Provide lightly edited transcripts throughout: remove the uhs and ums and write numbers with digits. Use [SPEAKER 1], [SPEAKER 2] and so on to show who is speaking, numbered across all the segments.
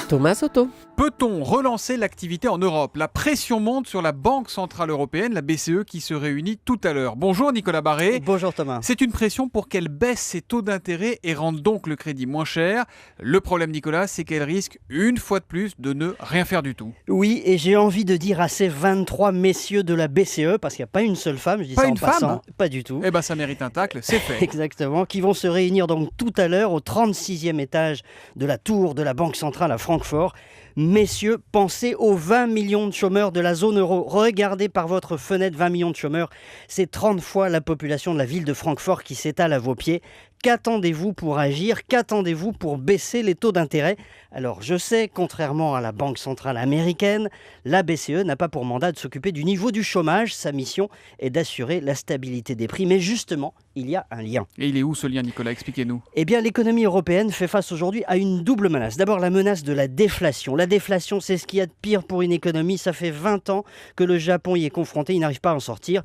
[SPEAKER 1] Thomas Soto.
[SPEAKER 2] Peut-on relancer l'activité en Europe? La pression monte sur la Banque Centrale Européenne, la BCE, qui se réunit tout à l'heure. Bonjour Nicolas Barré.
[SPEAKER 3] Bonjour Thomas.
[SPEAKER 2] C'est une pression pour qu'elle baisse ses taux d'intérêt et rende donc le crédit moins cher. Le problème, Nicolas, c'est qu'elle risque une fois de plus de ne rien faire du tout.
[SPEAKER 3] Oui, et j'ai envie de dire à ces 23 messieurs de la BCE, parce qu'il n'y a pas une seule femme, je dis
[SPEAKER 2] Pas
[SPEAKER 3] ça en
[SPEAKER 2] une femme
[SPEAKER 3] passant, pas du tout.
[SPEAKER 2] Eh ben ça mérite un tacle, c'est fait.
[SPEAKER 3] Exactement, qui vont se réunir donc tout à l'heure au 36e étage de la tour de la Banque Centrale à Francfort. Messieurs, pensez aux 20 millions de chômeurs de la zone euro. Regardez par votre fenêtre 20 millions de chômeurs. C'est 30 fois la population de la ville de Francfort qui s'étale à vos pieds. Qu'attendez-vous pour agir? Qu'attendez-vous pour baisser les taux d'intérêt? Alors je sais, contrairement à la Banque centrale américaine, la BCE n'a pas pour mandat de s'occuper du niveau du chômage. Sa mission est d'assurer la stabilité des prix. Mais justement, il y a un lien.
[SPEAKER 2] Et il est où ce lien, Nicolas? Expliquez-nous.
[SPEAKER 3] Eh bien, l'économie européenne fait face aujourd'hui à une double menace. D'abord, la menace de la déflation. La déflation, c'est ce qu'il y a de pire pour une économie. Ça fait 20 ans que le Japon y est confronté. Il n'arrive pas à en sortir.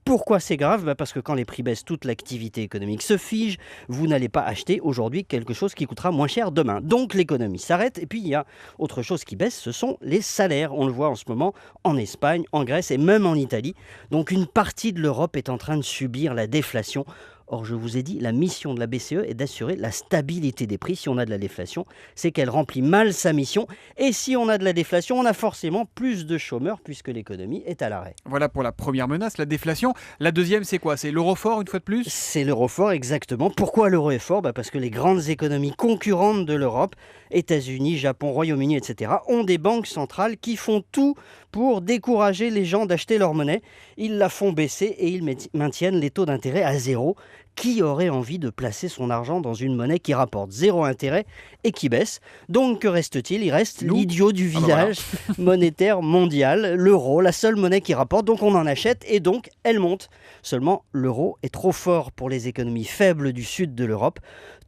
[SPEAKER 3] Pourquoi c'est grave? Parce que quand les prix baissent, toute l'activité économique se fige. Vous n'allez pas acheter aujourd'hui quelque chose qui coûtera moins cher demain. Donc l'économie s'arrête. Et puis il y a autre chose qui baisse, ce sont les salaires. On le voit en ce moment en Espagne, en Grèce et même en Italie. Donc une partie de l'Europe est en train de subir la déflation. Or, je vous ai dit, la mission de la BCE est d'assurer la stabilité des prix. Si on a de la déflation, c'est qu'elle remplit mal sa mission. Et si on a de la déflation, on a forcément plus de chômeurs puisque l'économie est à l'arrêt.
[SPEAKER 2] Voilà pour la première menace, la déflation. La deuxième, c'est quoi? C'est l'euro fort, une fois de plus?
[SPEAKER 3] C'est l'euro fort, exactement. Pourquoi l'euro est fort? Parce que les grandes économies concurrentes de l'Europe, États-Unis, Japon, Royaume-Uni, etc., ont des banques centrales qui font tout pour décourager les gens d'acheter leur monnaie. Ils la font baisser et ils maintiennent les taux d'intérêt à zéro. Qui aurait envie de placer son argent dans une monnaie qui rapporte zéro intérêt et qui baisse? Donc que reste-t-il? Il reste l'idiot du village monétaire mondial, l'euro, la seule monnaie qui rapporte. Donc on en achète et donc elle monte. Seulement l'euro est trop fort pour les économies faibles du sud de l'Europe.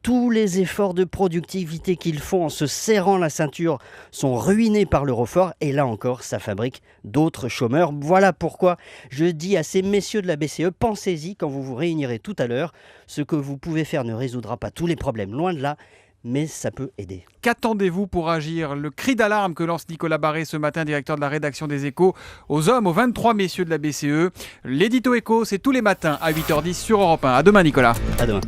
[SPEAKER 3] Tous les efforts de productivité qu'ils font en se serrant la ceinture sont ruinés par l'euro fort et là encore, ça fabrique d'autres chômeurs. Voilà pourquoi je dis à ces messieurs de la BCE, pensez-y quand vous vous réunirez tout à l'heure. Ce que vous pouvez faire ne résoudra pas tous les problèmes, loin de là, mais ça peut aider.
[SPEAKER 2] Qu'attendez-vous pour agir? Le cri d'alarme que lance Nicolas Barré ce matin, directeur de la rédaction des Échos, aux hommes, aux 23 messieurs de la BCE. L'édito Écho, c'est tous les matins à 8h10 sur Europe 1. À demain, Nicolas.
[SPEAKER 3] À demain.